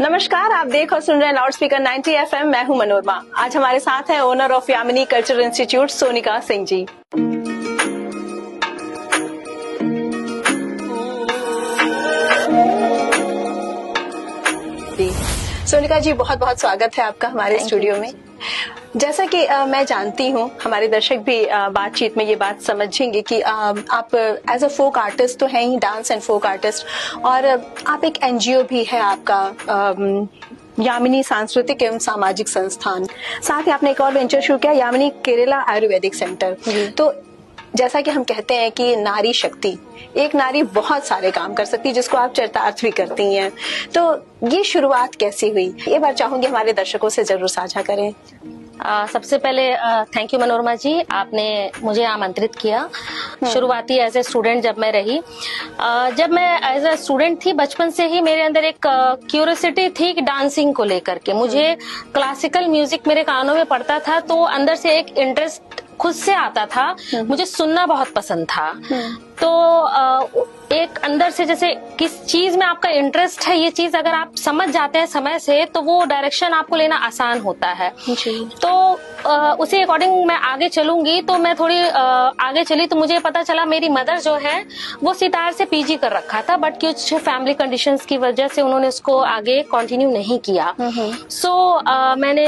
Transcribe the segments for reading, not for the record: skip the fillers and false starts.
नमस्कार, आप देख और सुन रहे हैं लाउड स्पीकर 90 FM। मैं हूं मनोरमा। आज हमारे साथ है owner of Yamini cultural institute Sonika Singh ji. Sonika ji, बहुत बहुत स्वागत है आपका हमारे स्टूडियो में। जैसा कि मैं जानती हूँ, हमारे दर्शक भी बातचीत में ये बात समझेंगे कि आप एज अ फोक आर्टिस्ट तो हैं ही, डांस एंड फोक आर्टिस्ट, और आप एक एनजीओ भी है आपका, यामिनी सांस्कृतिक एवं सामाजिक संस्थान। साथ ही आपने एक और वेंचर शुरू किया, यामिनी केरला आयुर्वेदिक सेंटर। तो जैसा कि हम कहते हैं कि नारी शक्ति, एक नारी बहुत सारे काम कर सकती है, जिसको आप चरितार्थ भी करती हैं। तो ये शुरुआत कैसी हुई, ये बार चाहूंगी हमारे दर्शकों से जरूर साझा करें। सबसे पहले थैंक यू मनोरमा जी, आपने मुझे आमंत्रित किया। शुरुआती एज ए स्टूडेंट जब मैं रही, जब मैं एज ए स्टूडेंट थी, बचपन से ही मेरे अंदर एक क्यूरियोसिटी थी कि डांसिंग को लेकर के। मुझे क्लासिकल म्यूजिक मेरे कानों में पड़ता था, तो अंदर से एक इंटरेस्ट खुद से आता था। मुझे सुनना बहुत पसंद था। तो एक अंदर से, जैसे किस चीज में आपका इंटरेस्ट है, ये चीज अगर आप समझ जाते हैं समय से, तो वो डायरेक्शन आपको लेना आसान होता है। तो उसी अकॉर्डिंग मैं आगे चलूंगी। तो मैं थोड़ी आगे चली तो मुझे पता चला मेरी मदर जो है वो सितार से पीजी कर रखा था, बट कुछ फैमिली कंडीशंस की वजह से उन्होंने उसको आगे कंटिन्यू नहीं किया। सो मैंने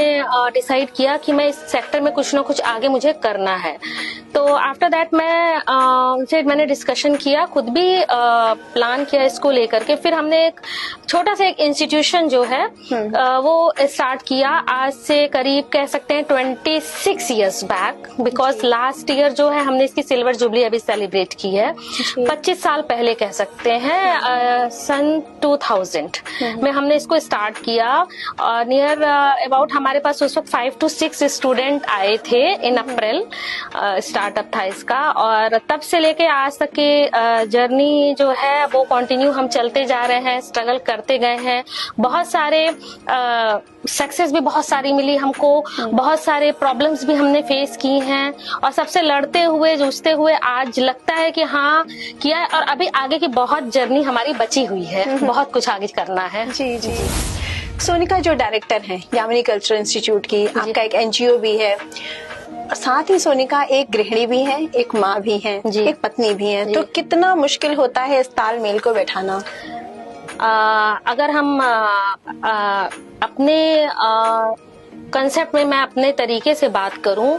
डिसाइड किया कि मैं इस सेक्टर में कुछ ना कुछ आगे मुझे करना है। तो आफ्टर दैट मैंने डिस्कशन किया, खुद भी प्लान किया इसको लेकर के। फिर हमने एक छोटा सा एक इंस्टीट्यूशन जो है वो स्टार्ट किया, आज से करीब कह सकते हैं 26 years back, because last year जो है हमने इसकी सिल्वर जुबली अभी सेलिब्रेट की है। 25 साल पहले कह सकते हैं, सन 2000 में हमने इसको स्टार्ट किया। और नियर अबाउट हमारे पास उस वक्त 5 to 6 स्टूडेंट आए थे इन अप्रैल। स्टार्टअप था इसका, और तब से लेके आज तक की जर्नी जो है वो कंटिन्यू हम चलते जा रहे हैं, स्ट्रगल करते गए हैं। बहुत सारे सक्सेस भी बहुत सारी मिली हमको, बहुत सारे प्रॉब्लम्स भी हमने फेस की हैं, और सबसे लड़ते हुए जूझते हुए आज लगता है कि हाँ किया है। और अभी आगे की बहुत जर्नी हमारी बची हुई है, बहुत कुछ आगे करना है। जी जी। सोनिका जो डायरेक्टर हैं यामिनी कल्चरल इंस्टीट्यूट की, आपका एक एनजीओ भी है, साथ ही सोनिका एक गृहिणी भी है, एक माँ भी है, एक पत्नी भी है। तो कितना मुश्किल होता है इस तालमेल को बैठाना? अगर हम अपने कंसेप्ट में, मैं अपने तरीके से बात करूं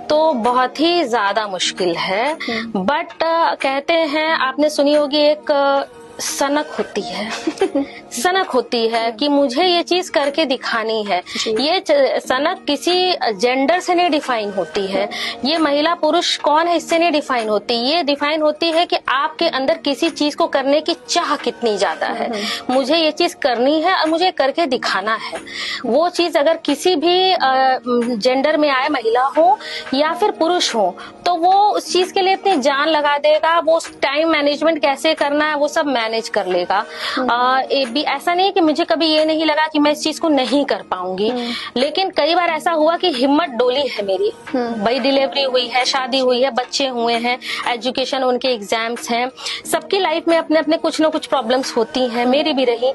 तो बहुत ही ज्यादा मुश्किल है। बट कहते हैं, आपने सुनी होगी, एक सनक होती है सनक होती है कि मुझे ये चीज करके दिखानी है। ये सनक किसी जेंडर से नहीं डिफाइन होती है, ये महिला पुरुष कौन है इससे नहीं डिफाइन होती। ये डिफाइन होती है कि आपके अंदर किसी चीज को करने की चाह कितनी ज्यादा है। मुझे ये चीज करनी है और मुझे करके दिखाना है। वो चीज अगर किसी भी जेंडर में आए, महिला हो या फिर पुरुष हो, तो वो उस चीज के लिए इतनी जान लगा देगा। वो टाइम मैनेजमेंट कैसे करना है वो सब मैनेज कर लेगा। ऐसा नहीं कि मुझे कभी ये नहीं लगा कि मैं इस चीज को नहीं कर पाऊंगी, लेकिन कई बार ऐसा हुआ कि हिम्मत डोली है मेरी। भाई डिलीवरी हुई है, शादी हुई है, बच्चे हुए हैं, एजुकेशन, उनके एग्जाम्स हैं, सबकी लाइफ में अपने अपने कुछ ना कुछ प्रॉब्लम्स होती हैं, मेरी भी रही।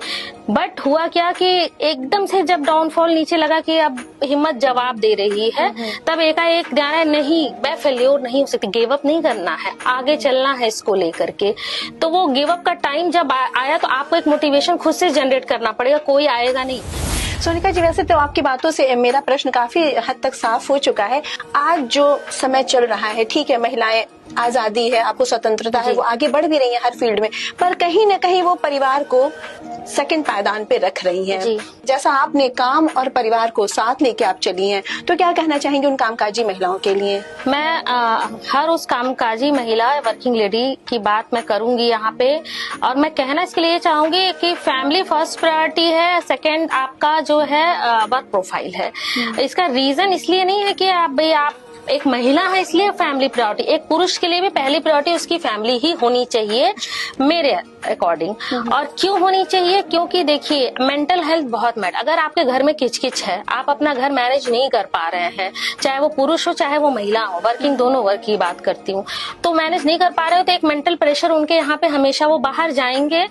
बट हुआ क्या कि एकदम से जब डाउनफॉल नीचे लगा कि अब हिम्मत जवाब दे रही है, तब एकाएक ध्यान है, नहीं मैं फेल्योर नहीं हो सकती, गिव अप नहीं करना है, आगे चलना है इसको लेकर के। तो वो गिव अप का टाइम जब आया तो आपको एक मोटिवेशन खुद से जनरेट करना पड़ेगा, कोई आएगा नहीं। सोनिका जी, वैसे तो आपकी बातों से मेरा प्रश्न काफी हद तक साफ हो चुका है। आज जो समय चल रहा है, ठीक है, महिलाएं आजादी है, आपको स्वतंत्रता है, वो आगे बढ़ भी रही है हर फील्ड में, पर कहीं न कहीं वो परिवार को सेकंड पायदान पे रख रही हैं। जैसा आपने काम और परिवार को साथ लेके आप चली हैं, तो क्या कहना चाहेंगे उन कामकाजी महिलाओं के लिए? मैं हर उस कामकाजी महिला, वर्किंग लेडी की बात मैं करूंगी यहाँ पे, और मैं कहना इसके लिए चाहूंगी कि फैमिली फर्स्ट प्रायोरिटी है, सेकंड आपका जो है वर्क प्रोफाइल है। इसका रीजन इसलिए नहीं है कि आप एक महिला है इसलिए फैमिली प्रायोरिटी, एक पुरुष के लिए भी पहली प्रायोरिटी उसकी फैमिली ही होनी चाहिए मेरे अकॉर्डिंग। और क्यों होनी चाहिए? क्योंकि देखिए मेंटल हेल्थ बहुत मैटर। अगर आपके घर में किचकिच है, आप अपना घर मैनेज नहीं कर पा रहे हैं, चाहे वो पुरुष हो चाहे वो महिला हो, वर्किंग दोनों वर्क की बात करती हूँ, तो मैनेज नहीं कर पा रहे हो तो एक मेंटल प्रेशर उनके यहाँ पे हमेशा वो बाहर जाएंगे।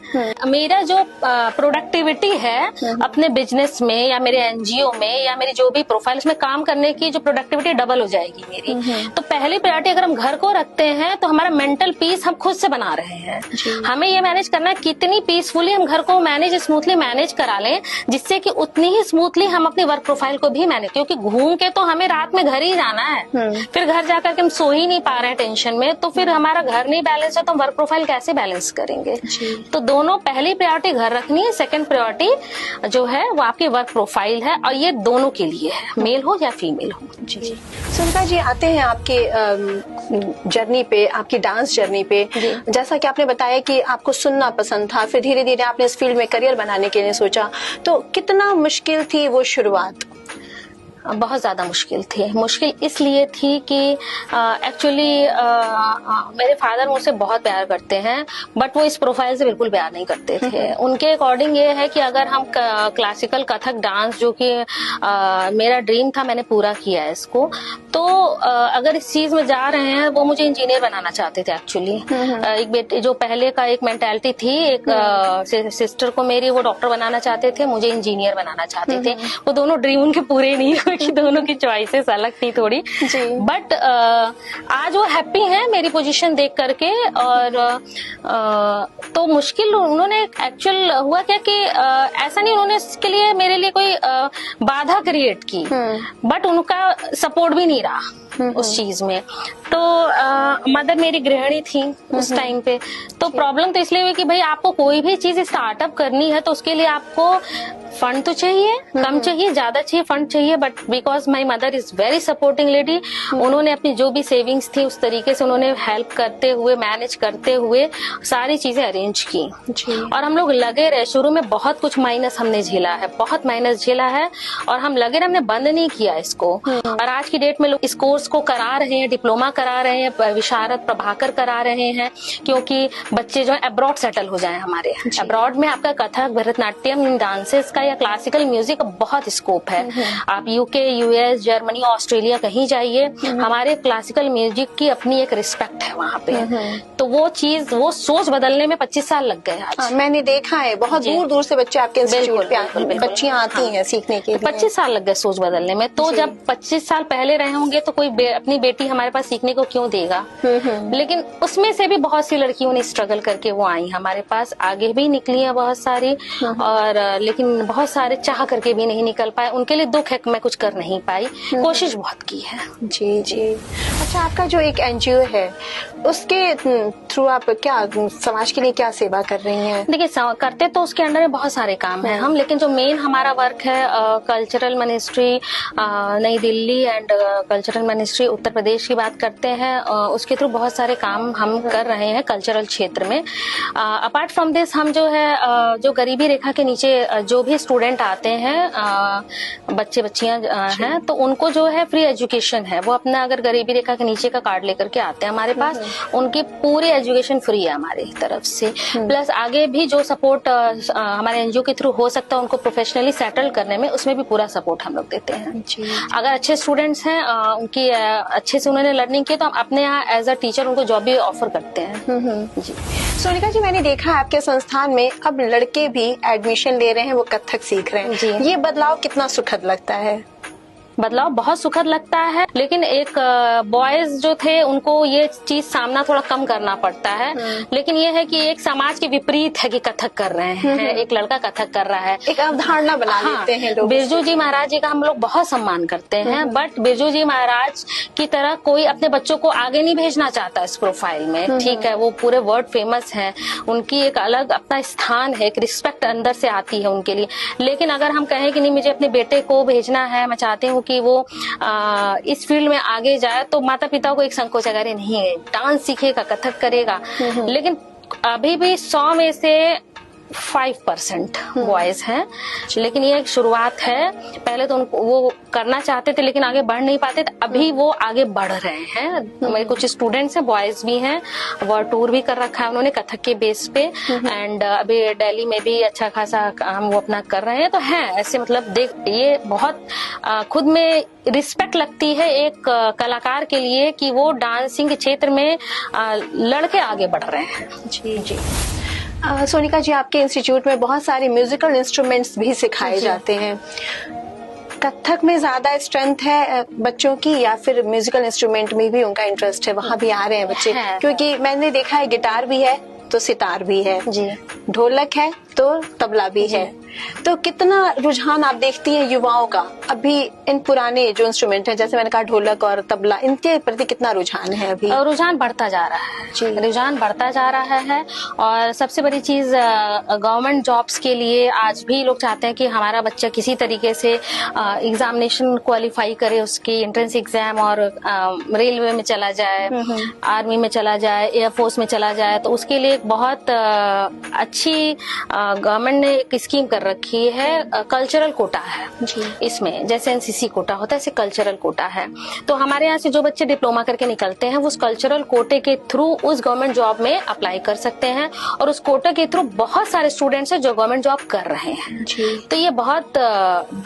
मेरा जो प्रोडक्टिविटी है अपने बिजनेस में या मेरे एनजीओ में या मेरी जो भी प्रोफाइल में काम करने की जो प्रोडक्टिविटी डबल हो जाएगी मेरी। तो पहली प्रायोरिटी अगर हम घर को रखते हैं तो हमारा मेंटल पीस हम खुद से बना रहे हैं। हमें ये मैनेज करना है कितनी पीसफुली हम घर को स्मूथली मैनेज करा लें, जिससे कि उतनी ही स्मूथली हम अपनी वर्क प्रोफाइल को भी मैनेज, क्योंकि घूम के तो हमें रात में घर ही जाना है, फिर घर जाकर के हम सो ही नहीं पा रहे हैं टेंशन में, तो फिर हमारा घर नहीं बैलेंस है तो हम वर्क प्रोफाइल कैसे बैलेंस करेंगे? तो दोनों, पहली प्रायोरिटी घर रखनी है, सेकंड प्रायोरिटी जो है वो आपकी वर्क प्रोफाइल है, और ये दोनों के लिए है, मेल हो या फीमेल हो। जी सुनीता जी, आते हैं आपके जर्नी पे, आपकी डांस जर्नी पे। जैसा कि आपने बताया कि आपको सुनना पसंद था, फिर धीरे धीरे आपने इस फील्ड में करियर बनाने के लिए सोचा, तो कितना मुश्किल थी वो शुरुआत? बहुत ज्यादा मुश्किल थी। मुश्किल इसलिए थी कि एक्चुअली मेरे फादर मुझसे बहुत प्यार करते हैं, बट वो इस प्रोफाइल से बिल्कुल प्यार नहीं करते थे। उनके अकॉर्डिंग ये है कि अगर हम क्लासिकल कथक डांस, जो कि मेरा ड्रीम था, मैंने पूरा किया है इसको, तो अगर इस चीज में जा रहे हैं, वो मुझे इंजीनियर बनाना चाहते थे एक्चुअली। एक बेटे जो पहले का एक मेंटालिटी थी, एक सिस्टर को मेरी वो डॉक्टर बनाना चाहते थे, मुझे इंजीनियर बनाना चाहते थे। वो दोनों ड्रीम उनके पूरे नहीं हुए कि दोनों की चॉइसेस अलग थी थोड़ी, बट आज वो हैप्पी हैं मेरी पोजीशन देख करके। और तो मुश्किल उन्होंने एक्चुअल हुआ क्या कि ऐसा नहीं उन्होंने इसके लिए मेरे लिए कोई बाधा क्रिएट की, बट उनका सपोर्ट भी नहीं रहा उस चीज में। तो मदर मेरी गृहिणी थी उस टाइम पे, तो प्रॉब्लम तो इसलिए हुई कि भाई आपको कोई भी चीज स्टार्टअप करनी है तो उसके लिए आपको फंड तो चाहिए, कम चाहिए ज्यादा चाहिए, फंड चाहिए, but because my mother is very supporting lady, उन्होंने अपनी जो भी सेविंग्स थी उस तरीके से उन्होंने हेल्प करते हुए, मैनेज करते हुए सारी चीजें अरेंज की। और हम लोग लगे रहे, शुरू में बहुत कुछ माइनस हमने झेला है, बहुत माइनस झेला है, और हम लगे रहे, हमने बंद नहीं किया इसको। और आज की डेट में लोग इस कोर्स को करा रहे हैं, डिप्लोमा करा रहे हैं, विशारद प्रभाकर करा रहे हैं, क्योंकि बच्चे जो है अब्रॉड सेटल हो जाए हमारे। अब्रॉड में आपका कथक, भरतनाट्यम, डांसेस का या क्लासिकल म्यूजिक का बहुत स्कोप है। आप यूके, यूएस, जर्मनी, ऑस्ट्रेलिया कहीं जाइए, हमारे क्लासिकल म्यूजिक की अपनी एक रिस्पेक्ट है वहाँ पे। तो वो चीज, वो सोच बदलने में 25 साल लग गए आज। मैंने देखा है बहुत दूर दूर से बच्चे आपके इंस्टीट्यूट पे बच्चियां आती हैं सीखने के लिए। 25 साल लग गए सोच बदलने में। तो जब 25 साल पहले रहे होंगे तो कोई अपनी बेटी हमारे पास सीखने को क्यों देगा? लेकिन उसमें से भी बहुत सी लड़कियों ने स्ट्रगल करके वो आई हमारे पास, आगे भी निकली है बहुत सारी, और लेकिन बहुत सारे चाह करके भी नहीं निकल पाए। उनके लिए दुख है कि मैं कुछ कर नहीं पाई, कोशिश बहुत की है। जी जी। अच्छा, आपका जो एक एनजीओ है उसके थ्रू आप क्या समाज के लिए क्या सेवा कर रही हैं? देखिए, करते तो उसके अंडर में बहुत सारे काम हैं हम, लेकिन जो मेन हमारा वर्क है कल्चरल मिनिस्ट्री नई Delhi and cultural ministry Uttar Pradesh की बात करते हैं, उसके थ्रू बहुत सारे काम हम कर रहे हैं कल्चरल क्षेत्र में। अपार्ट फ्रॉम दिस, हम जो है जो गरीबी रेखा के नीचे जो भी स्टूडेंट आते हैं, बच्चे बच्चियां हैं, तो उनको जो है फ्री एजुकेशन है। वो अपना अगर गरीबी रेखा के नीचे का कार्ड लेकर के आते हैं हमारे पास, उनकी पूरी एजुकेशन फ्री है हमारी तरफ से। प्लस आगे भी जो सपोर्ट हमारे एनजीओ के थ्रू हो सकता है उनको प्रोफेशनली सेटल करने में, उसमें भी पूरा सपोर्ट हम लोग देते हैं। अगर अच्छे स्टूडेंट्स हैं, उनकी अच्छे से उन्होंने लर्निंग की, तो हम अपने यहाँ एज अ टीचर उनको जॉब भी ऑफर करते हैं। जी सोनिका जी, मैंने देखा है आपके संस्थान में अब लड़के भी एडमिशन ले रहे हैं, वो कथक सीख रहे हैं। ये बदलाव कितना सुखद लगता है? बदलाव बहुत सुखद लगता है, लेकिन एक बॉयज जो थे उनको ये चीज सामना थोड़ा कम करना पड़ता है। लेकिन ये है कि एक समाज के विपरीत है कि कथक कर रहे हैं, एक लड़का कथक कर रहा है, एक अवधारणा बना लेते हैं लोग। बिरजू जी महाराज जी का हम लोग बहुत सम्मान करते हैं, बट बिरजू जी महाराज की तरह कोई अपने बच्चों को आगे नहीं भेजना चाहता इस प्रोफाइल में। ठीक है, वो पूरे वर्ल्ड फेमस है, उनकी एक अलग अपना स्थान है, एक रिस्पेक्ट अंदर से आती है उनके लिए। लेकिन अगर हम कहें कि नहीं, मुझे अपने बेटे को भेजना है, मैं चाहती हूँ कि वो इस फील्ड में आगे जाए, तो माता पिता को एक संकोच अगर नहीं है, डांस सीखेगा, कथक करेगा, लेकिन अभी भी 100 में से 5% बॉयज हैं, लेकिन ये एक शुरुआत है। पहले तो उनको वो करना चाहते थे लेकिन आगे बढ़ नहीं पाते थे, अभी वो आगे बढ़ रहे हैं। मेरे कुछ स्टूडेंट्स हैं, बॉयज भी हैं, वर्ल्ड टूर भी कर रखा है उन्होंने कथक के बेस पे, एंड अभी दिल्ली में भी अच्छा खासा काम वो अपना कर रहे हैं। तो है ऐसे, मतलब देख ये बहुत खुद में रिस्पेक्ट लगती है एक कलाकार के लिए कि वो डांसिंग के क्षेत्र में लड़के आगे बढ़ रहे हैं। जी जी। सोनिका जी, आपके इंस्टीट्यूट में बहुत सारे म्यूजिकल इंस्ट्रूमेंट्स भी सिखाए जाते हैं। कथक में ज्यादा स्ट्रेंथ है बच्चों की या फिर म्यूजिकल इंस्ट्रूमेंट में भी उनका इंटरेस्ट है, वहां भी आ रहे हैं बच्चे? क्योंकि मैंने देखा है गिटार भी है तो सितार भी है जी, ढोलक है तो तबला भी है। तो कितना रुझान आप देखती हैं युवाओं का अभी इन पुराने जो इंस्ट्रूमेंट है, जैसे मैंने कहा ढोलक और तबला, इनके प्रति कितना रुझान है अभी? रुझान बढ़ता जा रहा है जी, रुझान बढ़ता जा रहा है। और सबसे बड़ी चीज गवर्नमेंट जॉब्स के लिए आज भी लोग चाहते हैं कि हमारा बच्चा किसी तरीके से एग्जामिनेशन क्वालिफाई करे, उसकी एंट्रेंस एग्जाम, और रेलवे में चला जाए, आर्मी में चला जाए, एयरफोर्स में चला जाए। तो उसके लिए एक बहुत अच्छी गवर्नमेंट ने एक स्कीम कर रखी है, कल्चरल कोटा है इसमें, जैसे एनसीसी कोटा होता है ऐसे कल्चरल कोटा है। तो हमारे यहाँ से जो बच्चे डिप्लोमा करके निकलते हैं वो उस कल्चरल कोटे के थ्रू उस गवर्नमेंट जॉब में अप्लाई कर सकते हैं, और उस कोटे के थ्रू बहुत सारे स्टूडेंट्स हैं जो गवर्नमेंट जॉब कर रहे हैं। तो ये बहुत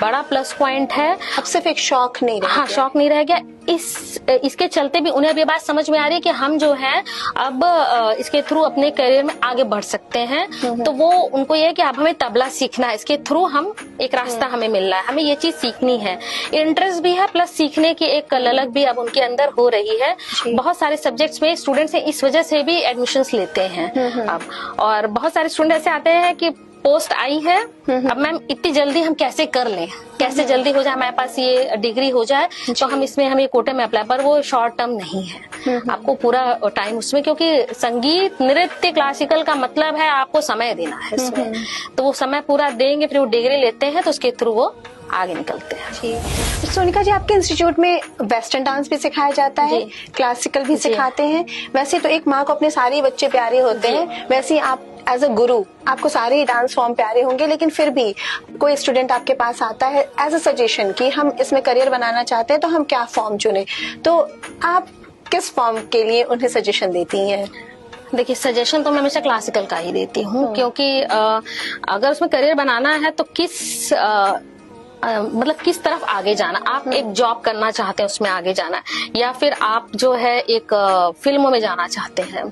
बड़ा प्लस पॉइंट है। अब सिर्फ एक शौक नहीं रह गया। हाँ, शौक नहीं रह गया। इसके चलते भी उन्हें अब ये बात समझ में आ रही है कि हम जो है अब इसके थ्रू अपने करियर में आगे बढ़ सकते हैं। तो वो उनको ये है कि अब हमें तबला सीखना है, इसके थ्रू हम एक रास्ता हमें मिल रहा है, हमें ये चीज सीखनी है। इंटरेस्ट भी है प्लस सीखने की एक ललक भी अब उनके अंदर हो रही है। बहुत सारे सब्जेक्ट्स में स्टूडेंट्स इस वजह से भी एडमिशंस लेते हैं अब, और बहुत सारे स्टूडेंट ऐसे आते हैं कि पोस्ट आई है, अब मैम इतनी जल्दी हम कैसे कर लें, कैसे जल्दी हो जाए, हमारे पास ये डिग्री हो जाए तो हम इसमें हम ये कोटे में अप्लाई। पर वो शॉर्ट टर्म नहीं है, आपको पूरा टाइम उसमें, क्योंकि संगीत नृत्य क्लासिकल का मतलब है आपको समय देना है इसमें। तो वो समय पूरा देंगे, फिर वो डिग्री लेते हैं तो उसके थ्रू वो आगे निकलते हैं। जी। सोनिका जी, आपके इंस्टीट्यूट में वेस्टर्न डांस भी सिखाया जाता है, क्लासिकल भी सिखाते हैं। वैसे तो एक माँ को अपने सारे बच्चे प्यारे होते हैं, वैसे ही आप एज अ गुरु आपको सारे डांस फॉर्म प्यारे होंगे, लेकिन फिर भी कोई स्टूडेंट आपके पास आता है एज अ सजेशन कि हम इसमें करियर बनाना चाहते हैं तो हम क्या फॉर्म चुने, तो आप किस फॉर्म के लिए उन्हें सजेशन देती हैं? देखिए, सजेशन तो मैं हमेशा क्लासिकल का ही देती हूँ, क्योंकि अगर उसमें करियर बनाना है तो मतलब किस तरफ आगे जाना, आप एक जॉब करना चाहते हैं उसमें आगे जाना, या फिर आप जो है एक फिल्मों में जाना चाहते हैं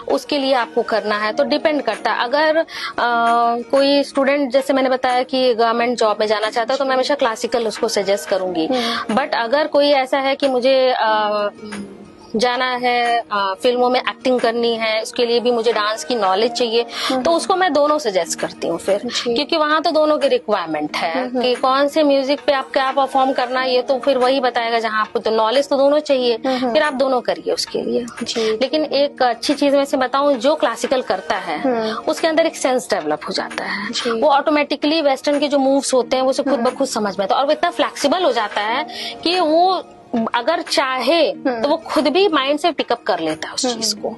उसके लिए आपको करना है, तो डिपेंड करता है। अगर कोई स्टूडेंट जैसे मैंने बताया कि गवर्नमेंट जॉब में जाना चाहता है तो मैं हमेशा क्लासिकल उसको सजेस्ट करूंगी। बट अगर कोई ऐसा है कि मुझे जाना है, फिल्मों में एक्टिंग करनी है, उसके लिए भी मुझे डांस की नॉलेज चाहिए, तो उसको मैं दोनों सजेस्ट करती हूँ फिर, क्योंकि वहां तो दोनों की रिक्वायरमेंट है कि कौन से म्यूजिक पे आप क्या परफॉर्म करना है, ये तो फिर वही बताएगा जहाँ आपको तो नॉलेज तो दोनों चाहिए, फिर आप दोनों करिए उसके लिए। लेकिन एक अच्छी चीज मैं से बताऊं, जो क्लासिकल करता है उसके अंदर एक सेंस डेवलप हो जाता है, वो ऑटोमेटिकली वेस्टर्न के जो मूव्स होते हैं वो खुद ब खुद समझ में आता है, और वो इतना फ्लेक्सिबल हो जाता है कि वो अगर चाहे तो वो खुद भी माइंड से पिकअप कर लेता है उस चीज को।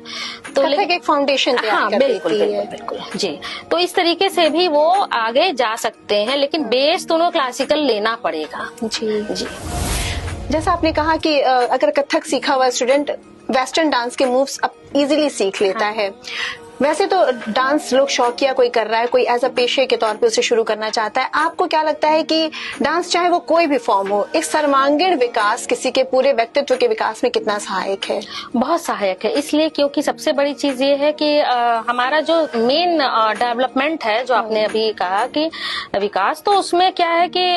तो एक फाउंडेशन हाँ, बिल्कुल जी। तो इस तरीके से भी वो आगे जा सकते हैं, लेकिन बेस दोनों क्लासिकल लेना पड़ेगा। जी। जैसा आपने कहा कि अगर कथक सीखा हुआ स्टूडेंट वेस्टर्न डांस के मूव्स अब इजीली सीख लेता है। वैसे तो डांस लोग शौकिया कोई कर रहा है, कोई एज अ पेशे के तौर पे उसे शुरू करना चाहता है। आपको क्या लगता है कि डांस चाहे वो कोई भी फॉर्म हो, एक सर्वांगीण विकास किसी के पूरे व्यक्तित्व के विकास में कितना सहायक है? बहुत सहायक है, इसलिए क्योंकि सबसे बड़ी चीज ये है कि हमारा जो मेन डेवलपमेंट है, जो आपने अभी कहा कि विकास, तो उसमें क्या है कि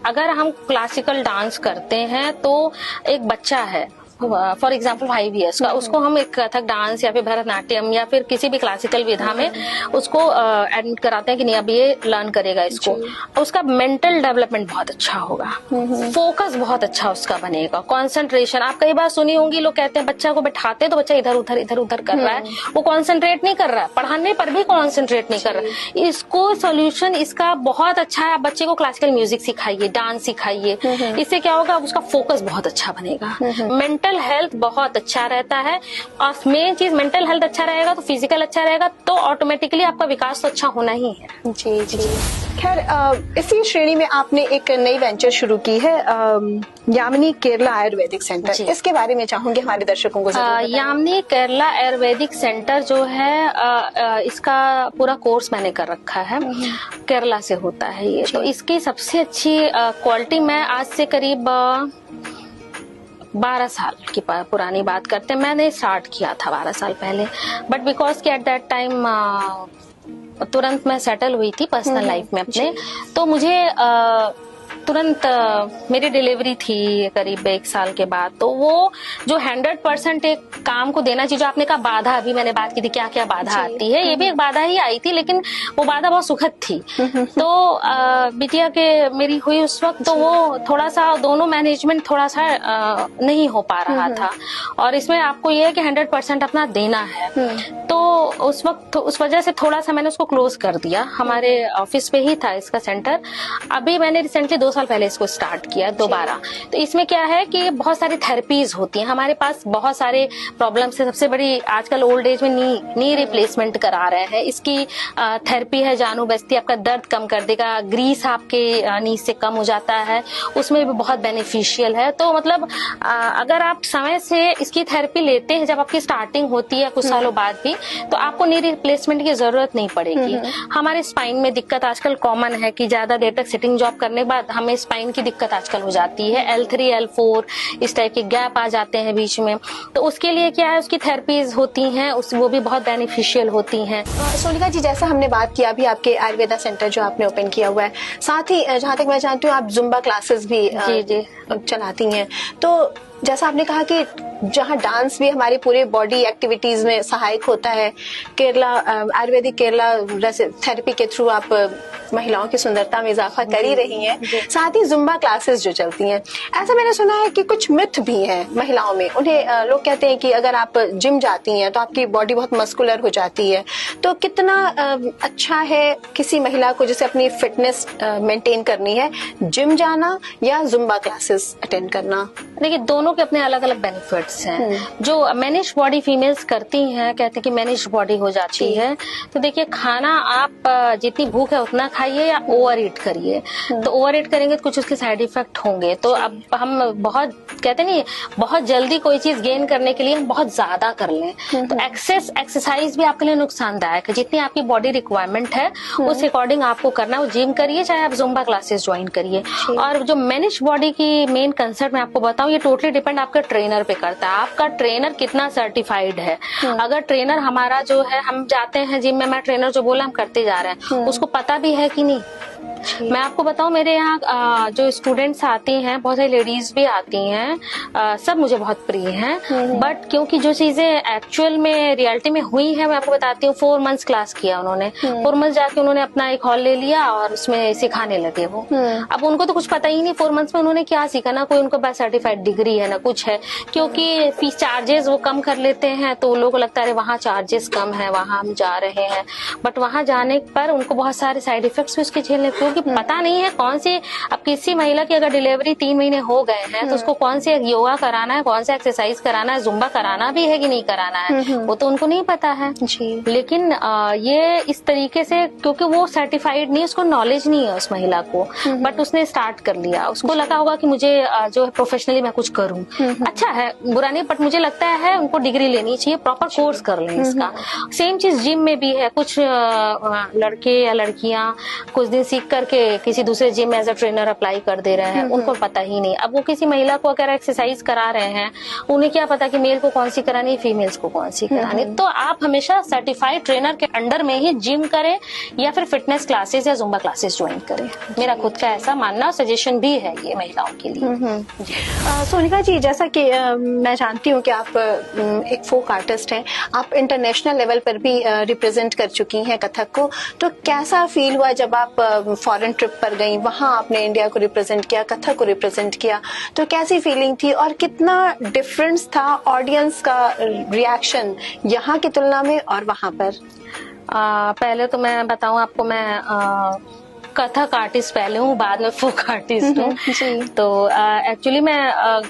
अगर हम क्लासिकल डांस करते हैं तो एक बच्चा है फॉर एग्जाम्पल 5 years का, उसको हम एक कथक डांस या फिर भरतनाट्यम या फिर किसी भी क्लासिकल विधा में उसको एडमिट कराते हैं कि नहीं अब ये लर्न करेगा इसको, उसका मेंटल डेवलपमेंट बहुत अच्छा होगा, फोकस बहुत अच्छा उसका बनेगा, कंसंट्रेशन। आप कई बार सुनी होंगी, लोग कहते हैं बच्चा को बैठाते हैं तो बच्चा इधर उधर कर रहा है, वो कॉन्सेंट्रेट नहीं कर रहा है, पढ़ाने पर भी कॉन्सेंट्रेट नहीं कर रहा है। इसको सोल्यूशन इसका बहुत अच्छा है, आप बच्चे को क्लासिकल म्यूजिक सिखाइए, डांस सिखाइए, इससे क्या होगा, उसका फोकस बहुत अच्छा बनेगा। मेंटल मेंटल हेल्थ बहुत अच्छा रहता है। और मेन चीज मेंटल हेल्थ अच्छा रहेगा तो फिजिकल अच्छा रहेगा, तो ऑटोमेटिकली आपका विकास तो अच्छा होना ही है। जी जी। खैर, इसी श्रेणी में आपने एक नई वेंचर शुरू की है, यामिनी केरला आयुर्वेदिक सेंटर। इसके बारे में चाहूंगी हमारे दर्शकों को जरूर बताएं। यामिनी केरला आयुर्वेदिक सेंटर जो है, इसका पूरा कोर्स मैंने कर रखा है, केरला से होता है ये। तो इसकी सबसे अच्छी क्वालिटी, मैं आज से करीब 12 साल की पुरानी बात करते हैं, मैंने स्टार्ट किया था 12 साल पहले। बट बिकॉज कि एट दैट टाइम तुरंत मैं सेटल हुई थी पर्सनल लाइफ में अपने, तो मुझे तुरंत मेरी डिलीवरी थी करीब 1 साल के बाद। तो वो जो 100% एक काम को देना चाहिए, जो आपने कहा बाधा, अभी मैंने बात की थी क्या क्या बाधा आती है, ये भी एक बाधा ही आई थी, लेकिन वो बाधा बहुत सुखद थी। तो बिटिया के मेरी हुई उस वक्त, तो वो थोड़ा सा दोनों मैनेजमेंट थोड़ा सा नहीं हो पा रहा था। और इसमें आपको ये है कि 100% अपना देना है। तो उस वक्त उस वजह से थोड़ा सा मैंने उसको क्लोज कर दिया। हमारे ऑफिस पे ही था इसका सेंटर। अभी मैंने रिसेंटली 2 साल पहले इसको स्टार्ट किया दोबारा। तो इसमें क्या है कि बहुत सारी थेरेपीज होती हैं हमारे पास, बहुत सारे प्रॉब्लम्स है। सबसे बड़ी आजकल ओल्ड एज में नी रिप्लेसमेंट करा रहे हैं, इसकी थेरेपी है जानू बस्ती, आपका दर्द कम कर देगा, ग्रीस आपके नी से कम हो जाता है, उसमें भी बहुत बेनिफिशियल है। तो मतलब अगर आप समय से इसकी थेरेपी लेते हैं, जब आपकी स्टार्टिंग होती है कुछ सालों बाद भी, तो आपको नी रिप्लेसमेंट की जरूरत नहीं पड़ेगी। हमारे स्पाइन में दिक्कत आजकल कॉमन है कि ज्यादा देर तक सिटिंग जॉब करने के बाद हमें स्पाइन की दिक्कत आजकल हो जाती है, L3 L4 इस टाइप के गैप आ जाते हैं बीच में। तो उसके लिए क्या है, उसकी थेरेपीज होती हैं, वो भी बहुत बेनिफिशियल होती हैं। सोनिका जी, जैसा हमने बात किया अभी आपके आयुर्वेदा सेंटर जो आपने ओपन किया हुआ है, साथ ही जहाँ तक मैं जानती हूँ आप जुम्बा क्लासेस भी जी चलाती हैं। तो जैसा आपने कहा कि जहाँ डांस भी हमारी पूरे बॉडी एक्टिविटीज में सहायक होता है, केरला आयुर्वेदिक केरला थेरेपी के थ्रू आप महिलाओं की सुंदरता में इजाफा कर ही रही हैं। साथ ही जुम्बा क्लासेस जो चलती हैं, ऐसा मैंने सुना है कि कुछ मिथ भी हैं महिलाओं में। उन्हें लोग कहते हैं कि अगर आप जिम जाती हैं तो आपकी बॉडी बहुत मस्कुलर हो जाती है। तो कितना अच्छा है किसी महिला को जिसे अपनी फिटनेस मेंटेन करनी है, जिम जाना या जुम्बा क्लासेस अटेंड करना? देखिए, दोनों के अपने अलग अलग बेनिफिट्स हैं। जो मैनेज बॉडी फीमेल्स करती हैं, कहते हैं कि मैनेज बॉडी हो जाती है, तो देखिए खाना आप जितनी भूख है उतना खाइए या ओवर ईट करिए। तो ओवर ईट करेंगे तो कुछ उसके साइड इफेक्ट होंगे। तो अब हम बहुत कहते नहीं, बहुत जल्दी कोई चीज गेन करने के लिए हम बहुत ज्यादा कर लें, तो एक्सरसाइज भी आपके लिए नुकसानदायक है। जितनी आपकी बॉडी रिक्वायरमेंट है उस अकॉर्डिंग आपको करना है। वो जिम करिए चाहे आप जुम्बा क्लासेस ज्वाइन करिए। और जो मैनेज बॉडी की मेन कंसेप्ट मैं आपको बताऊं, ये टोटली डिपेंड आपके ट्रेनर पे करता है। आपका ट्रेनर कितना सर्टिफाइड है। अगर ट्रेनर हमारा जो है, हम जाते हैं जिम में, मैं ट्रेनर जो बोला हम करते जा रहे हैं, उसको पता भी है कि नहीं। मैं आपको बताऊं, मेरे यहाँ जो स्टूडेंट्स आती हैं, बहुत सारी लेडीज भी आती हैं, सब मुझे बहुत प्रिय हैं। बट क्योंकि जो चीजें एक्चुअल में रियलिटी में हुई है, मैं आपको बताती हूँ। 4 मंथ्स क्लास किया उन्होंने, 4 मंथ्स जाके उन्होंने अपना एक हॉल ले लिया और उसमें सिखाने लगे वो। अब उनको तो कुछ पता ही नहीं 4 मंथ्स में उन्होंने क्या सीखा, ना कोई उनको बस सर्टिफाइड डिग्री है ना कुछ है। क्योंकि फीस चार्जेस वो कम कर लेते हैं, तो लोगों को लगता है वहाँ चार्जेस कम है, वहाँ हम जा रहे हैं। बट वहाँ जाने पर उनको बहुत सारे साइड इफेक्ट्स भी उसके झेलने, क्योंकि पता नहीं है कौन सी, अब किसी महिला की अगर डिलीवरी 3 महीने हो गए हैं तो उसको कौन से योगा कराना है, कौन सा एक्सरसाइज कराना है, जुम्बा कराना भी है कि नहीं कराना है, वो तो उनको नहीं पता है जी। लेकिन ये इस तरीके से, क्योंकि वो सर्टिफाइड नहीं, उसको नॉलेज नहीं है उस महिला को, बट उसने स्टार्ट कर लिया। उसको लगा होगा कि मुझे जो है प्रोफेशनली मैं कुछ करूं, अच्छा है बुरा नहीं, बट मुझे लगता है उनको डिग्री लेनी चाहिए, प्रॉपर कोर्स कर लें इसका। सेम चीज जिम में भी है। कुछ लड़के या लड़कियां कुछ दिन सीख करके किसी दूसरे जिम में एज अ ट्रेनर अप्लाई कर दे रहे हैं, उनको पता ही नहीं। अब वो किसी महिला को अगर एक्सरसाइज करा रहे हैं, उन्हें क्या पता कि मेल को कौन सी करानी, फीमेल्स को कौन सी करानी। तो आप हमेशा सर्टिफाइड ट्रेनर के अंडर में ही जिम करें या फिर फिटनेस क्लासेस या जुम्बा क्लासेस ज्वाइन करें। मेरा खुद का ऐसा मानना, सजेशन भी है ये महिलाओं के लिए। सोनिका जी, जैसा कि मैं जानती हूँ कि आप एक फोक आर्टिस्ट हैं, आप इंटरनेशनल लेवल पर भी रिप्रेजेंट कर चुकी हैं कथक को। तो कैसा फील हुआ जब आप फॉरेन ट्रिप पर गई, वहां आपने इंडिया को रिप्रेजेंट किया, कथक को रिप्रेजेंट किया, तो कैसी फीलिंग थी और कितना डिफरेंस था ऑडियंस का रिएक्शन यहाँ की तुलना में और वहां पर? पहले तो मैं बताऊं आपको, मैं कथक आर्टिस्ट पहले हूँ, बाद में फोक आर्टिस्ट हूँ। तो एक्चुअली मैं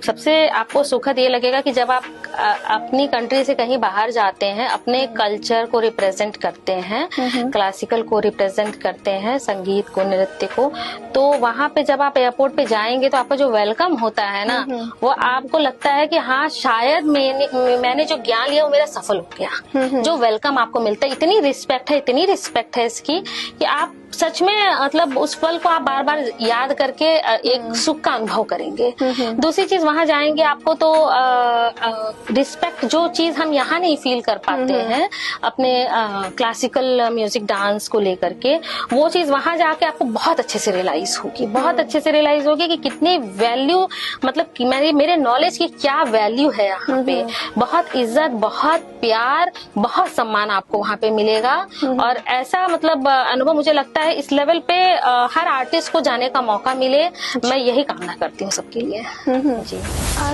सबसे आपको सुखद ये लगेगा कि जब आप अपनी कंट्री से कहीं बाहर जाते हैं, अपने कल्चर को रिप्रेजेंट करते हैं, क्लासिकल को रिप्रेजेंट करते हैं, संगीत को, नृत्य को, तो वहां पे जब आप एयरपोर्ट पे जाएंगे तो आपका जो वेलकम होता है ना, वो आपको लगता है कि हाँ शायद मैंने जो ज्ञान लिया वो मेरा सफल हो गया। जो वेलकम आपको मिलता है, इतनी रिस्पेक्ट है इसकी कि आप सच में मतलब उस पल को आप बार बार याद करके एक सुख का अनुभव करेंगे। दूसरी चीज, वहां जाएंगे आपको तो रिस्पेक्ट, जो चीज हम यहाँ नहीं फील कर पाते हैं अपने क्लासिकल म्यूजिक डांस को लेकर के, वो चीज वहां जाके आपको बहुत अच्छे से रियलाइज होगी कि कितनी वैल्यू, मतलब कि मेरे नॉलेज की क्या वैल्यू है यहाँ पे। बहुत इज्जत, बहुत प्यार, बहुत सम्मान आपको वहाँ पे मिलेगा। और ऐसा मतलब अनुभव मुझे लगता है इस लेवल पे हर आर्टिस्ट को जाने का मौका मिले, मैं यही कामना करती हूँ सबके लिए। जी।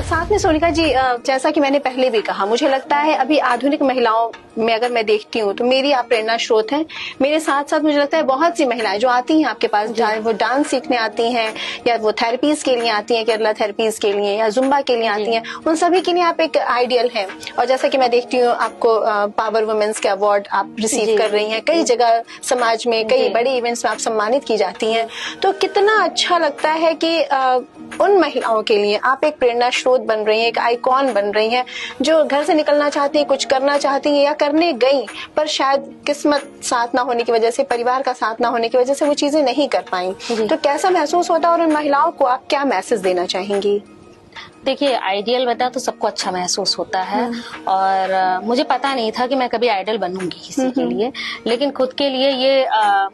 साथ में सोनिका जी, जैसा कि मैंने पहले भी कहा, मुझे लगता है अभी आधुनिक महिलाओं में अगर मैं देखती हूँ तो मेरी आप प्रेरणा स्रोत हैं। मेरे साथ साथ मुझे लगता है बहुत सी महिलाएं जो आती हैं आपके पास, चाहे वो डांस सीखने आती हैं या वो थेरेपीज के लिए आती हैं, केरला थेरेपीज के लिए या जुम्बा के लिए आती हैं, उन सभी के लिए आप एक आइडियल हैं। और जैसा कि मैं देखती हूँ आपको पावर वुमेन्स के अवार्ड आप रिसीव कर रही हैं, कई जगह समाज में कई बड़े इवेंट्स में आप सम्मानित की जाती हैं। तो कितना अच्छा लगता है कि उन महिलाओं के लिए आप एक प्रेरणा स्रोत बन रही हैं, एक आइकॉन बन रही हैं, जो घर से निकलना चाहती हैं, कुछ करना चाहती हैं या करने गई, पर शायद किस्मत साथ ना होने की वजह से, परिवार का साथ ना होने की वजह से वो चीजें नहीं कर पाई। तो कैसा महसूस होता है और उन महिलाओं को आप क्या मैसेज देना चाहेंगी? देखिए, आइडियल बता तो सबको अच्छा महसूस होता है, और मुझे पता नहीं था कि मैं कभी आइडल बनूंगी किसी के लिए, लेकिन खुद के लिए ये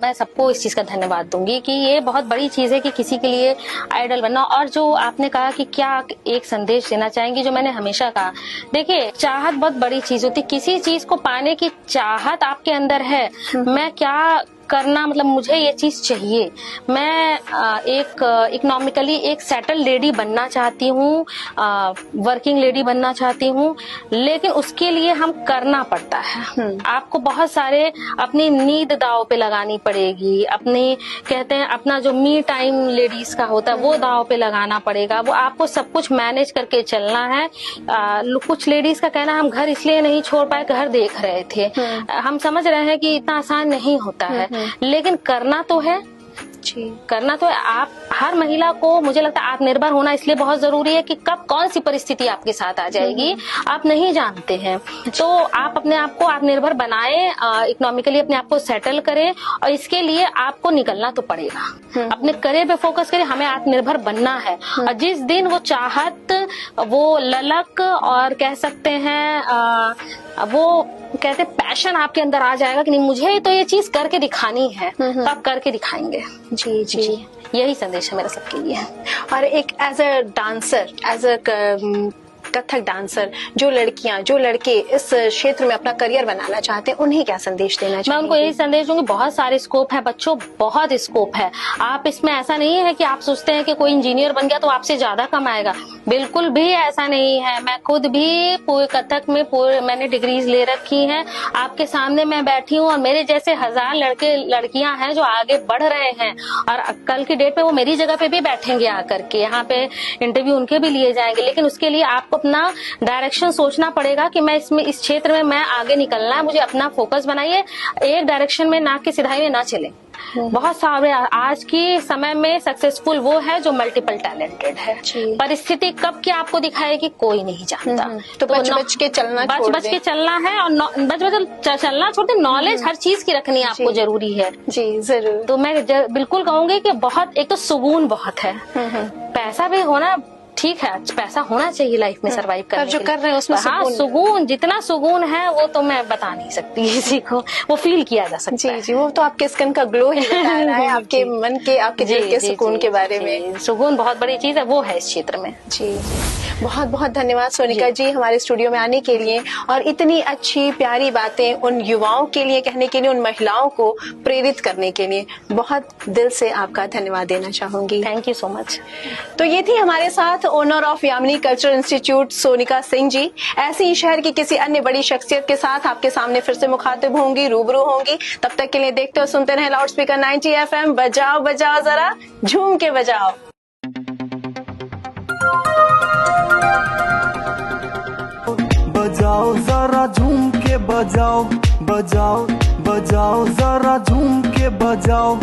मैं सबको इस चीज का धन्यवाद दूंगी कि ये बहुत बड़ी चीज है कि किसी के लिए आइडल बनना। और जो आपने कहा कि क्या एक संदेश देना चाहेंगी, जो मैंने हमेशा कहा, देखिए चाहत बहुत बड़ी चीज होती है। किसी चीज को पाने की चाहत आपके अंदर है, मैं क्या करना, मतलब मुझे ये चीज चाहिए, मैं एक इकोनॉमिकली एक सेटल लेडी बनना चाहती हूँ, वर्किंग लेडी बनना चाहती हूँ, लेकिन उसके लिए हम करना पड़ता है। आपको बहुत सारे अपनी नींद दाव पे लगानी पड़ेगी, अपनी कहते हैं अपना जो मी टाइम लेडीज का होता है वो दाव पे लगाना पड़ेगा। वो आपको सब कुछ मैनेज करके चलना है। कुछ लेडीज का कहना, हम घर इसलिए नहीं छोड़ पाए, घर देख रहे थे। हम समझ रहे हैं कि इतना आसान नहीं होता है, लेकिन करना तो है। करना तो है। आप हर महिला को, मुझे लगता है आत्मनिर्भर होना इसलिए बहुत जरूरी है कि कब कौन सी परिस्थिति आपके साथ आ जाएगी आप नहीं जानते हैं। तो आप अपने आप को आत्मनिर्भर बनाएं, इकोनॉमिकली अपने आप को सेटल करें, और इसके लिए आपको निकलना तो पड़ेगा। अपने करियर पे फोकस करें, हमें आत्मनिर्भर बनना है। और जिस दिन वो चाहत, वो ललक, और कह सकते हैं वो कहते पैशन आपके अंदर आ जाएगा कि नहीं, मुझे तो ये चीज करके दिखानी है, तो आप करके दिखाएंगे। जी जी, यही संदेश है मेरा सबके लिए। और एक as a dancer, as a Kathak dancer, जो लड़कियां, जो लड़के इस क्षेत्र में अपना करियर बनाना चाहते हैं, उन्हें क्या संदेश देना चाहिए? मैं उनको यही संदेश दूंगी, बहुत सारे स्कोप है बच्चों, बहुत स्कोप है। आप इसमें, ऐसा नहीं है कि आप सोचते हैं कि कोई इंजीनियर बन गया तो आपसे ज्यादा कमाएगा, बिल्कुल भी ऐसा नहीं है। मैं खुद भी पूरे कथक में मैंने डिग्रीज ले रखी हैं। आपके सामने मैं बैठी हूँ और मेरे जैसे 1000 लड़के लड़कियां हैं जो आगे बढ़ रहे हैं, और कल की डेट पे वो मेरी जगह पे भी बैठेंगे आकर के, यहाँ पे इंटरव्यू उनके भी लिए जाएंगे। लेकिन उसके लिए आपको अपना डायरेक्शन सोचना पड़ेगा कि मैं इसमें, इस क्षेत्र में मैं आगे निकलना है, मुझे अपना फोकस बनाइए, एक डायरेक्शन में नाक की सिधाई में ना चले। बहुत सारे आज की समय में सक्सेसफुल वो है जो मल्टीपल टैलेंटेड है। परिस्थिति कब क्या आपको दिखाएगी कोई नहीं जानता। तो बच बच के चलना, बच के चलना है, और बच चलना छोड़ दे, नॉलेज हर चीज की रखनी आपको जरूरी है। जी जरूर। तो मैं बिल्कुल कहूंगी कि बहुत, एक तो सुकून बहुत है, पैसा भी होना ठीक है, पैसा होना चाहिए लाइफ में सर्वाइव करने के लिए, जो कर रहे हैं उसमें सुकून, जितना सुकून है वो तो मैं बता नहीं सकती किसी को, वो फील किया जा सकता है। जी, वो तो आपके स्किन का ग्लो ही बता रहा है, आपके मन के, आपके दिल के सुकून के बारे में। सुकून बहुत बड़ी चीज है, वो है इस क्षेत्र में। जी। बहुत बहुत धन्यवाद सोनिका जी हमारे स्टूडियो में आने के लिए और इतनी अच्छी प्यारी बातें उन युवाओं के लिए कहने के लिए, उन महिलाओं को प्रेरित करने के लिए बहुत दिल से आपका धन्यवाद देना चाहूंगी। Thank you so much. तो ये थी हमारे साथ owner of Yamini cultural institute Sonika Singh ji. ऐसी ही शहर की किसी अन्य बड़ी शख्सियत के साथ आपके सामने फिर से मुखातिब होंगी, रूबरू होंगी। तब तक के लिए देखते और सुनते रहे लाउड स्पीकर 90 FM। बजाओ बजाओ जरा झूम के बजाओ। बजाओ जरा झूम के बजाओ, बजाओ बजाओ जरा झूम के बजाओ।